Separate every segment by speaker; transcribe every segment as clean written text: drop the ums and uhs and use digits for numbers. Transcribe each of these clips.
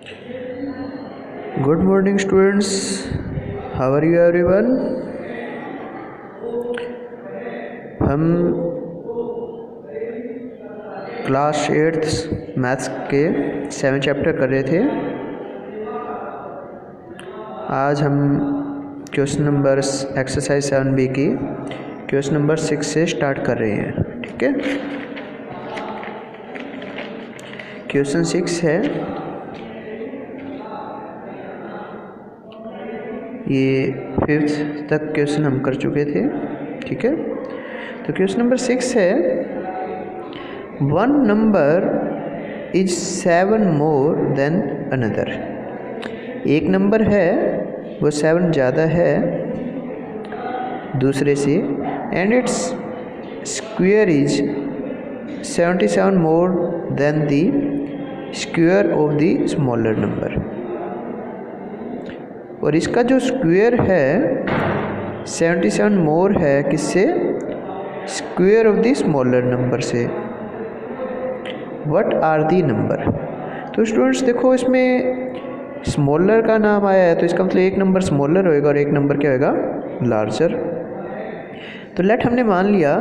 Speaker 1: Good morning students, how are you everyone? हम class 8th maths के 7 chapter कर रहे थे। आज हम क्वेश्चन नंबर एक्सरसाइज 7B की क्वेश्चन नंबर 6 से स्टार्ट कर रहे हैं। ठीक है, क्वेश्चन 6 है, ये 5th तक क्वेश्चन हम कर चुके थे। ठीक है, तो क्वेश्चन नंबर 6 है, one number is 7 more than another. एक नंबर है वो 7 ज़्यादा है दूसरे से, and its square is 77 more than the square of the smaller number. और इसका जो स्क्वायर है 77 मोर है किससे? Square of the smaller number से। What are the number? तो स्टूडेंट्स देखो, इसमें स्मॉलर का नाम आया है तो इसका मतलब एक नंबर स्मॉलर होएगा और एक नंबर क्या होएगा? लार्जर। तो लेट हमने मान लिया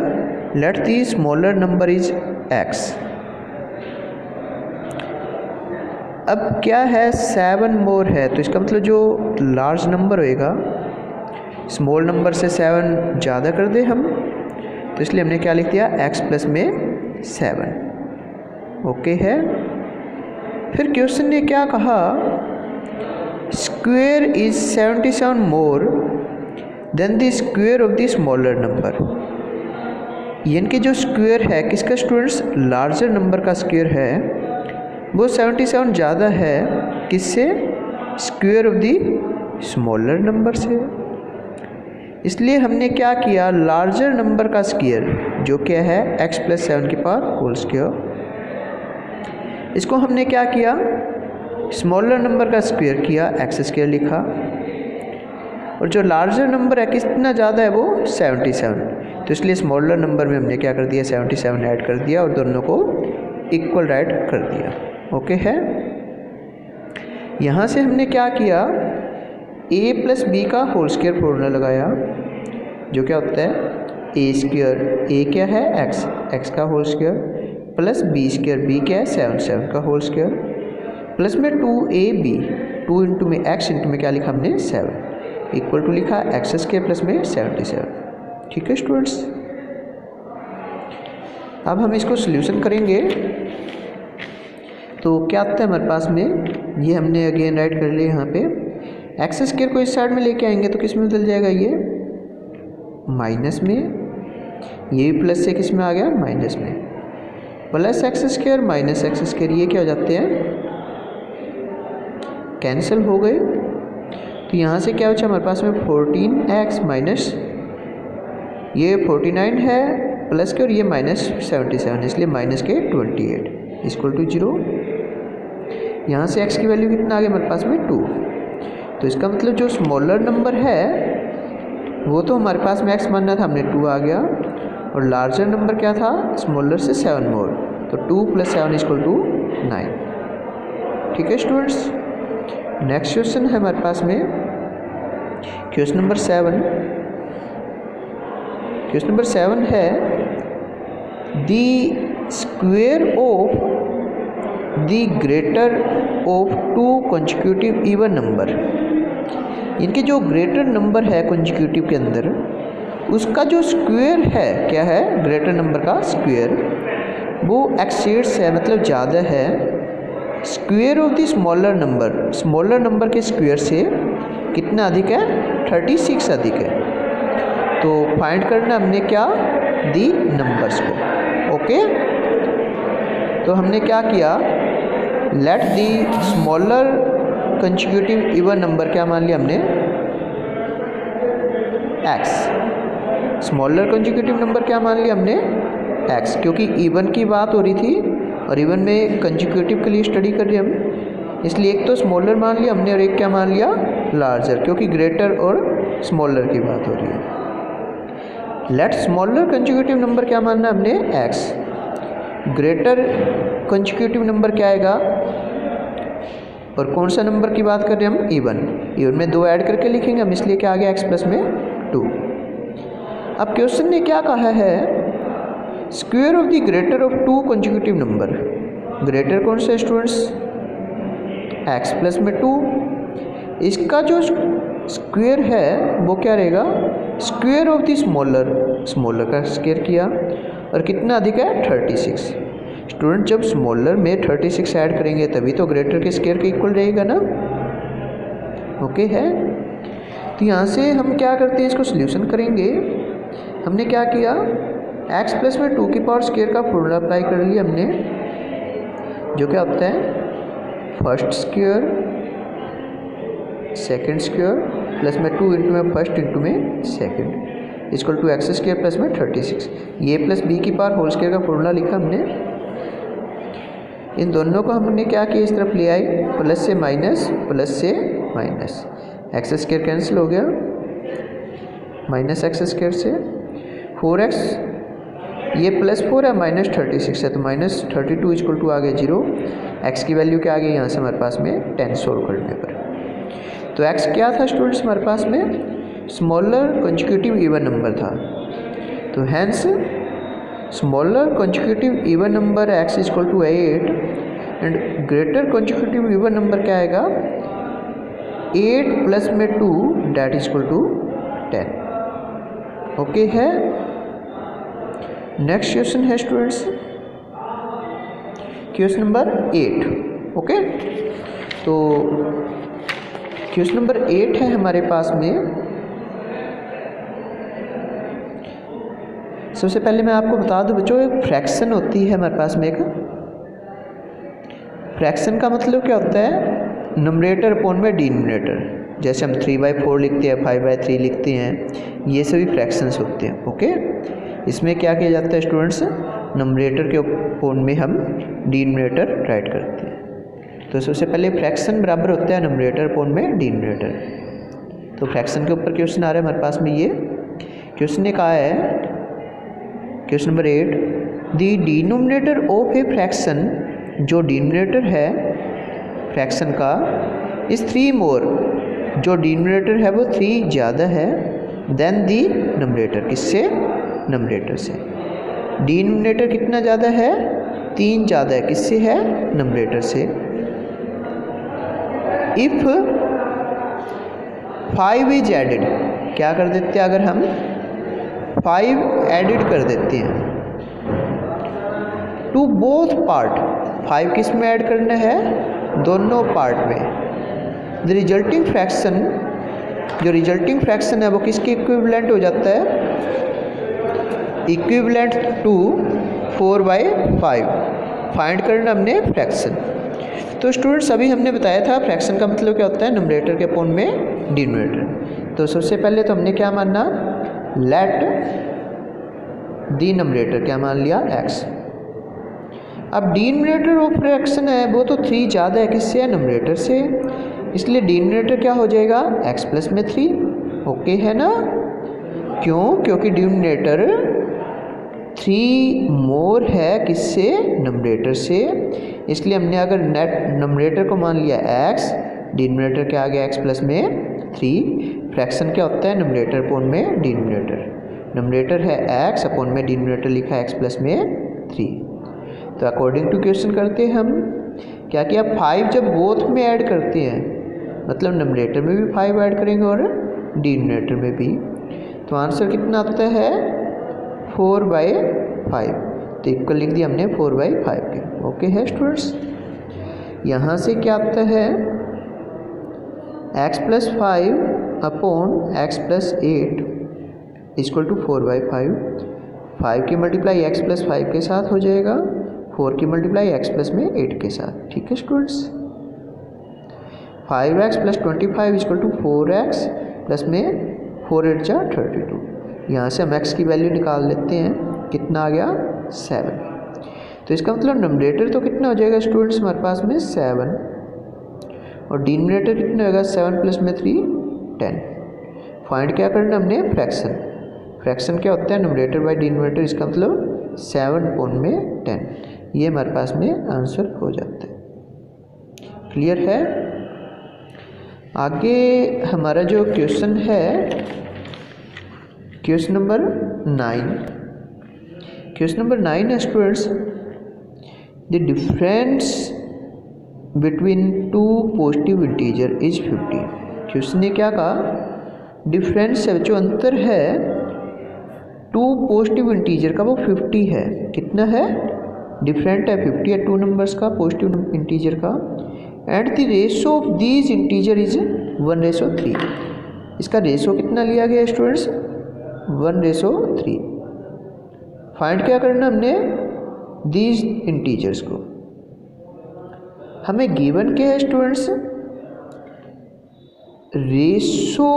Speaker 1: let the smaller number is x। अब क्या है? 7 मोर है तो इसका मतलब जो लार्ज नंबर होएगा, स्मॉल नंबर से 7 ज़्यादा कर दे हम, तो इसलिए हमने क्या लिख दिया? x प्लस में 7। ओके है। फिर क्वेश्चन ने क्या कहा? Square is 77 more than the square of the smaller number. यानी कि जो स्क्वायर है किसका स्टूडेंट्स? लार्जर नंबर का स्क्वायर है, वो 77 ज़्यादा है किससे? Square of the smaller number से। इसलिए हमने क्या किया? लार्जर नंबर का स्क्वायर जो क्या है x प्लस 7 की पावर होल स्क्वायर, इसको हमने क्या किया? स्मॉलर नंबर का स्क्वायर किया, x स्क्वायर लिखा। और जो लार्जर नंबर है कितना ज़्यादा है? वो 77। तो इसलिए स्मॉलर नंबर में हमने क्या कर दिया? 77 ऐड कर दिया और दोनों को इक्वल राइट कर दिया। ओके है। यहाँ से हमने क्या किया? a प्लस बी का होल स्क्वायर फॉर्मूला लगाया, जो क्या होता है? a स्क्वायर, a क्या है? x, x का whole square, plus b square, b क्या है? 7, 7 का होल स्क्वायर, प्लस में 2ab, 2 इंटू में x इंटू में क्या लिखा हमने? 7, इक्वल टू लिखा x स्क्वायर प्लस में 77। ठीक है स्टूडेंट्स, अब हम इसको सोल्यूशन करेंगे तो क्या आता है हमारे पास में? ये हमने अगेन राइट कर लिया। यहाँ पे एक्स स्क्वायर को इस साइड में लेके आएंगे तो किस में बदल जाएगा? ये माइनस में। ये प्लस से किस में आ गया? माइनस में। Plus x square minus x square ये क्या हो जाते हैं? कैंसिल हो गए। तो यहाँ से क्या बचा हमारे पास में? 14x माइनस ये 49 है प्लस के, और ये माइनस 77, इसलिए माइनस के 28 इक्वल टू 0। यहाँ से x की वैल्यू कितना आ गया हमारे पास में? 2। तो इसका मतलब जो स्मॉलर नंबर है वो तो हमारे पास में x मानना था, हमने 2 आ गया, और लार्जर नंबर क्या था? स्मॉलर से 7 मोर, तो 2 प्लस 7 इक्वल टू 9। ठीक है स्टूडेंट्स, नेक्स्ट क्वेश्चन है हमारे पास में क्वेश्चन नंबर 7। क्वेश्चन नंबर 7 है, the square of the greater of 2 consecutive even number. इनके जो ग्रेटर नंबर है कंसेक्यूटिव के अंदर, उसका जो स्क्वायर है क्या है? ग्रेटर नंबर का स्क्वायर वो एक्सीड्स है, मतलब ज़्यादा है square of the smaller number. Smaller number के स्क्वायर से कितना अधिक है? 36 अधिक है। तो फाइंड करना हमने क्या? दी नंबर्स को। ओके, तो हमने क्या किया? Let the smaller consecutive even number क्या मान लिया हमने? x। स्मॉलर कंसेक्यूटिव नंबर क्या मान लिया हमने? x, क्योंकि इवन की बात हो रही थी और इवन में कंसेक्यूटिव के लिए स्टडी कर रहे हम, इसलिए एक तो स्मॉलर मान लिया हमने और एक क्या मान लिया? लार्जर, क्योंकि ग्रेटर और स्मॉलर की बात हो रही है। लेट स्मॉलर कंसेक्यूटिव नंबर क्या मानना है हमने? x। ग्रेटर कंसेक्यूटिव नंबर क्या आएगा? और कौन सा नंबर की बात कर रहे हैं हम, इवन। इवन में 2 ऐड करके लिखेंगे हम, इसलिए क्या आ गया x प्लस में 2। अब क्वेश्चन ने क्या कहा है, square of the greater of 2 consecutive number. Greater कौन सा है स्टूडेंट्स, x प्लस में 2। इसका जो स्क्वायर है वो क्या रहेगा, square of the smaller, smaller का स्क्वायर किया, और कितना अधिक है 36। स्टूडेंट जब स्मॉलर में 36 ऐड करेंगे तभी तो ग्रेटर के स्क्वायर के इक्वल रहेगा ना, ओके है। तो यहाँ से हम क्या करते हैं, इसको सॉल्यूशन करेंगे। हमने क्या किया, x प्लस में 2 की पावर स्क्वायर का फॉर्मूला अप्लाई कर लिया हमने, जो क्या होता है first square second square plus में 2 इंटू में फर्स्ट इंटू में second equal to x square plus में 36। ये प्लस बी की पावर होल स्क्वायर का फॉर्मूला लिखा हमने। इन दोनों को हमने क्या किया, इस तरफ ले आई, प्लस से माइनस, प्लस से माइनस, एक्स स्क्वायर कैंसिल हो गया, माइनस एक्स स्क्वायर से 4x, ये प्लस 4 है, माइनस 36 है, तो माइनस 32 इक्वल टू आ गया 0। x की वैल्यू क्या आ गई यहाँ से हमारे पास में 10 सोल्व करने पर। तो x क्या था स्टूडेंट्स हमारे पास में, स्मॉलर कंसेक्यूटिव इवन नंबर था। तो hence smaller consecutive even number x equal to 8 and greater consecutive even number क्या आएगा 8 प्लस में 2 डैट इक्वल टू 10। ओके है। नेक्स्ट क्वेश्चन है स्टूडेंट्स क्वेश्चन नंबर 8। ओके, तो क्वेश्चन नंबर 8 है हमारे पास में। सबसे पहले मैं आपको बता दूं बच्चों, एक फ्रैक्शन होती है हमारे पास में। एक फ्रैक्शन का मतलब क्या होता है, नंबरेटर अपॉन में डिनोमिनेटर। जैसे हम 3/4 लिखते हैं, 5/3 लिखते हैं, ये सभी फ्रैक्शंस होते हैं। ओके, इसमें क्या किया जाता है स्टूडेंट्स, नंबरेटर के अपॉन में हम डिनोमिनेटर राइट करते हैं। तो सबसे पहले फ्रैक्शन बराबर होता है नंबरेटर अपॉन में डिनोमिनेटर। तो फ्रैक्शन के ऊपर क्वेश्चन आ रहा है हमारे पास में। ये क्वेश्चन ने कहा है, question number 8, the denominator of a fraction, जो डिनोमिनेटर है फ्रैक्शन का, इस 3 मोर, जो डिनोमिनेटर है वो 3 ज़्यादा है देन दी नंबरेटर, किससे, नंबरेटर से। डिनोमिनेटर कितना ज़्यादा है, 3 ज़्यादा है, किससे है, नंबरेटर से। इफ़ 5 इज एडेड, क्या कर देते हैं, अगर हम 5 एडिड कर देते हैं टू बोथ पार्ट, 5 किस में ऐड करना है, दोनों पार्ट में। द रिजल्टिंग फ्रैक्शन, जो रिजल्टिंग फ्रैक्शन है वो किसके इक्विवेलेंट हो जाता है, इक्विवेलेंट टू 4/5। फाइंड करना हमने फ्रैक्शन। तो स्टूडेंट्स अभी हमने बताया था फ्रैक्शन का मतलब क्या होता है, नंबरेटर के अपॉन में डिनोमिनेटर। तो सबसे पहले तो हमने क्या मानना, लेट दी नंबरेटर क्या मान लिया, x। अब डिनोमिनेटर ऑफ फ्रैक्शन है वो तो 3 ज़्यादा है, किससे है, नंबरेटर से, इसलिए डिनोमिनेटर क्या हो जाएगा, x प्लस में 3। ओके है ना, क्यों, क्योंकि डिनोमिनेटर 3 मोर है किससे, नंबरेटर से, इसलिए हमने अगर नेट नंबरेटर को मान लिया x, डिनोमिनेटर क्या आ गया x प्लस में 3। फ्रैक्शन क्या होता है, नंबरेटर अपॉन में डिनोमिनेटर। नंबरेटर है x, अपॉन में डिनोमिनेटर लिखा है x प्लस में 3। तो अकॉर्डिंग टू क्वेश्चन करते हैं हम क्या किया, 5 जब बोथ में ऐड करते हैं, मतलब नंबरेटर में भी 5 ऐड करेंगे और डिनोमिनेटर में भी, तो आंसर कितना आता है 4/5। तो इक्वल लिख दिया हमने 4/5 के। ओके है स्टूडेंट्स। यहाँ से क्या आता है, x plus 5 upon x plus 8 equal to 4/5। 5 की मल्टीप्लाई x प्लस 5 के साथ हो जाएगा, 4 की मल्टीप्लाई x प्लस में 8 के साथ। ठीक है students, 5x plus 25 equal to 4x plus में 4 8 जा 32। यहाँ से हम x की वैल्यू निकाल लेते हैं, कितना आ गया 7। तो इसका मतलब नंबरेटर तो कितना हो जाएगा स्टूडेंट्स हमारे पास में 7, और डिनोमिनेटर कितना होगा 7 प्लस में 3 10। फाइंड क्या करना हमने, फ्रैक्शन। फ्रैक्शन क्या होता है, नंबरेटर बाय डिनोमिनेटर, इसका मतलब 7 अपॉन में 10। ये हमारे पास में आंसर हो जाता है। क्लियर है। आगे हमारा जो क्वेश्चन है, क्वेश्चन नंबर 9। क्वेश्चन नंबर 9 है students, the difference between two positive integer is 50। Question ने क्या कहा, डिफरेंस है जो अंतर है टू पॉजिटिव इंटीजर का वो 50 है। कितना है, डिफरेंट है 50 है टू नंबर्स का, पॉजिटिव इंटीजर का। And the ratio of these integer is 1:3। इसका रेशो कितना लिया गया स्टूडेंट्स, 1:3। फाइंड क्या करना हमने, दीज इंटीजर्स को। हमें गिवन क्या है students, ratio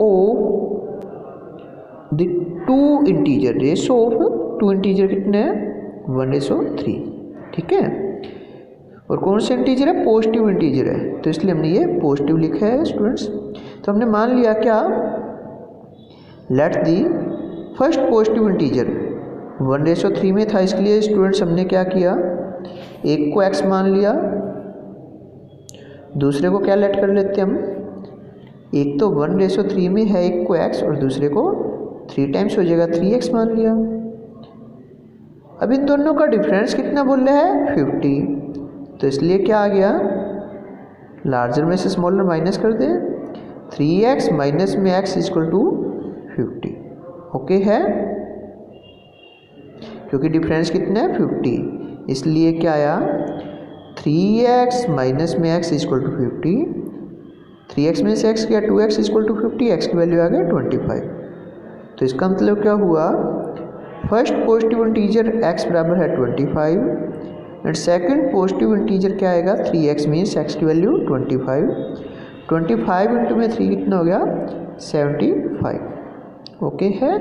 Speaker 1: of the two integer, ratio of two integer कितने हैं, 1:3। ठीक है, और कौन सा इंटीजर है, पॉजिटिव इंटीजर है, तो इसलिए हमने ये पॉजिटिव लिखा है स्टूडेंट्स। तो हमने मान लिया क्या, let the first positive integer 1:3 में था, इसलिए स्टूडेंट्स हमने क्या किया, एक को x मान लिया, दूसरे को क्या लेट कर लेते हम, एक तो 1:3 में है, एक को x और दूसरे को 3 टाइम्स हो जाएगा, 3x मान लिया। अब इन दोनों का डिफरेंस कितना बोल रहे हैं, 50। तो इसलिए क्या आ गया, लार्जर में से स्मॉलर माइनस कर दें, 3x माइनस में x इक्वल टू 50। ओके है, क्योंकि डिफरेंस कितना है 50, इसलिए क्या आया, 3x माइनस में x इक्वल टू 50। 3x में से x गया, 2x इक्वल टू 50, x की वैल्यू आ गया 25। तो इसका मतलब क्या हुआ, फर्स्ट पॉजिटिव इंटीजर x बराबर है 25 एंड सेकंड पॉजिटिव इंटीजर क्या आएगा, 3x मीन्स x की वैल्यू 25। 25 इंटू में 3 कितना हो गया, 75। ओके है।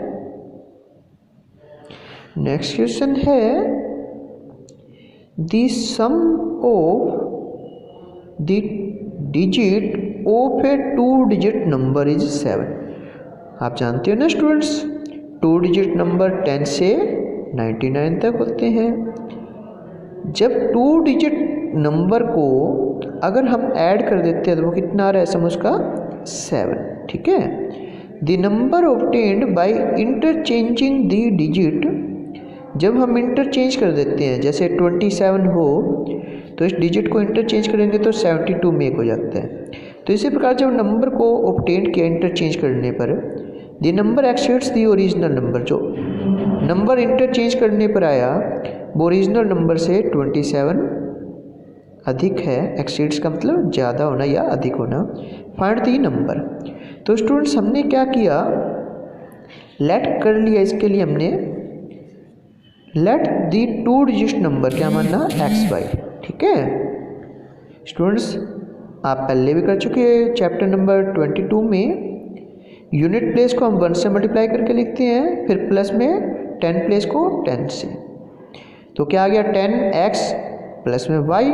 Speaker 1: नेक्स्ट क्वेश्चन है, the sum of the digit of a 2 digit number is 7। आप जानते हो ना स्टूडेंट्स, 2 डिजिट नंबर 10 से 99 तक होते हैं। जब 2 डिजिट नंबर को अगर हम ऐड कर देते हैं तो वो कितना आ रहा है, सम उसका 7। ठीक है, the number obtained by interchanging the digit, जब हम इंटरचेंज कर देते हैं, जैसे 27 हो तो इस डिजिट को इंटरचेंज करेंगे तो 72 में एक हो जाता है। तो इसी प्रकार जब नंबर को ऑब्टेन किया इंटरचेंज करने पर, the number exceeds the original number, जो नंबर इंटरचेंज करने पर आया वो ओरिजिनल नंबर से 27 अधिक है। एक्सीड्स का मतलब ज़्यादा होना या अधिक होना। Find the number. तो स्टूडेंट्स हमने क्या किया, लेट कर लिया, इसके लिए हमने लेट द 2 डिजिट नंबर क्या मानना, xy। ठीक है स्टूडेंट्स, आप पहले भी कर चुके हैं चैप्टर नंबर 22 में। यूनिट प्लेस को हम 1 से मल्टीप्लाई करके लिखते हैं, फिर प्लस में 10 प्लेस को 10 से, तो क्या आ गया 10x प्लस में y।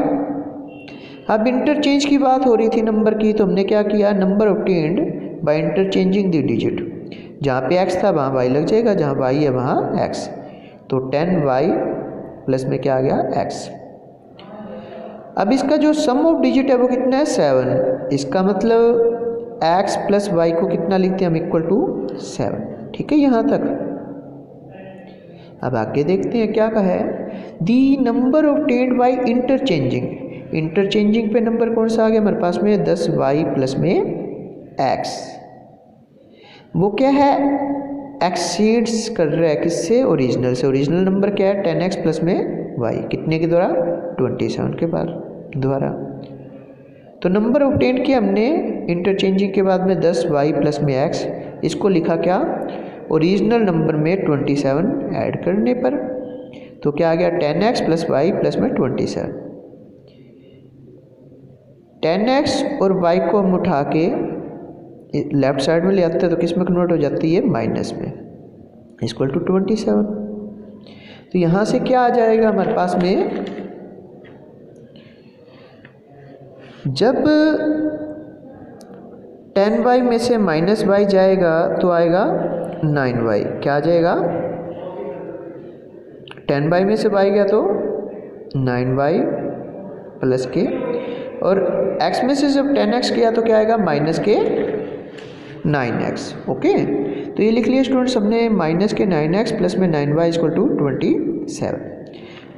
Speaker 1: अब इंटरचेंज की बात हो रही थी नंबर की, तो हमने क्या किया, number obtained by interchanging the digit, जहाँ पे x था वहाँ y लग जाएगा, जहाँ y है वहाँ x, तो 10y प्लस में क्या आ गया x। अब इसका जो सम ऑफ डिजिट है वो कितना है, 7। इसका मतलब x प्लस y को कितना लिखते हैं हम, इक्वल टू 7। ठीक है यहाँ तक। अब आगे देखते हैं क्या कहा है, the number obtained by interchanging. Interchanging पे नंबर कौन सा आ गया हमारे पास में, 10y प्लस में x। वो क्या है, एक्सीड्स कर रहा है किससे, ओरिजिनल से। ओरिजिनल नंबर क्या है, 10x प्लस में y, कितने के द्वारा, 27 के द्वारा। तो नंबर ऑब्टेन किया हमने इंटरचेंजिंग के बाद में 10y प्लस में x, इसको लिखा क्या, ओरिजिनल नंबर में 27 ऐड करने पर, तो क्या आ गया 10x प्लस y प्लस में 27। 10x और y को हम उठा के लेफ्ट साइड में ले आते हैं तो किस में कन्वर्ट हो जाती है, माइनस में, इक्वल टू 27। तो यहाँ से क्या आ जाएगा हमारे पास में, जब 10y में से माइनस y जाएगा तो आएगा 9y। क्या आ जाएगा, 10y में से y गया तो 9y प्लस के और x में से जब 10x किया तो क्या आएगा माइनस के 9x। ओके, तो ये लिख लिया स्टूडेंट्स हमने माइनस के 9x प्लस में 9y इक्वल टू 27।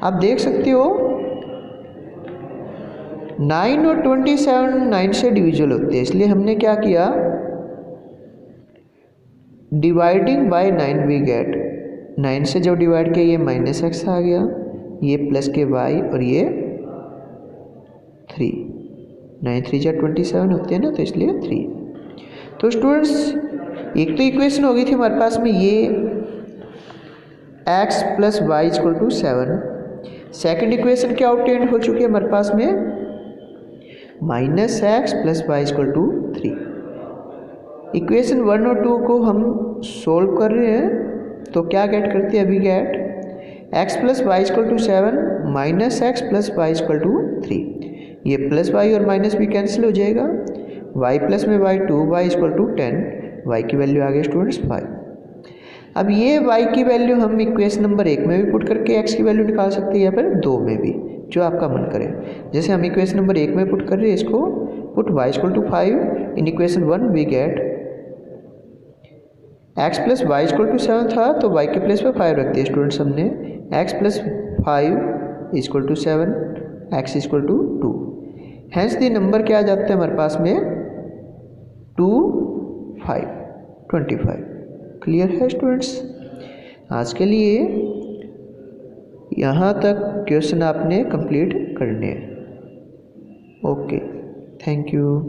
Speaker 1: आप देख सकते हो 9 और 27 9 से डिविजिबल होते हैं, इसलिए हमने क्या किया, डिवाइडिंग बाय 9 वी गेट, 9 से जब डिवाइड किया ये माइनस एक्स आ गया, ये प्लस के y और ये 3, 9 3 जा 27 होते हैं ना, तो इसलिए 3। तो स्टूडेंट्स एक तो इक्वेशन हो गई थी हमारे पास में ये x plus y equal to 7। Second equation क्या ऑब्टेन हो चुकी है हमारे पास में, minus x plus y equal to 3। Equation 1 और 2 को हम सोल्व कर रहे हैं तो क्या गेट करते हैं, अभी get x plus y equal to 7 minus x plus y equal to 3। ये प्लस वाई और माइनस भी कैंसिल हो जाएगा, y प्लस में y 2 y equal to 10, y की वैल्यू आ गई स्टूडेंट्स 5। अब ये y की वैल्यू हम इक्वेशन नंबर 1 में भी पुट करके x की वैल्यू निकाल सकते हैं या फिर 2 में भी, जो आपका मन करे। जैसे हम इक्वेशन नंबर 1 में पुट कर रहे हैं इसको, put y equal to 5 in equation 1 we get x plus y equal to 7 था तो y के प्लेस पे 5 रख दिया स्टूडेंट्स हमने, x plus 5 equal to 7 x equal to 2। Hence the number क्या आ जाता है हमारे पास में 25। क्लियर है स्टूडेंट्स? आज के लिए यहाँ तक क्वेश्चन आपने कंप्लीट करने हैं। Okay, thank you.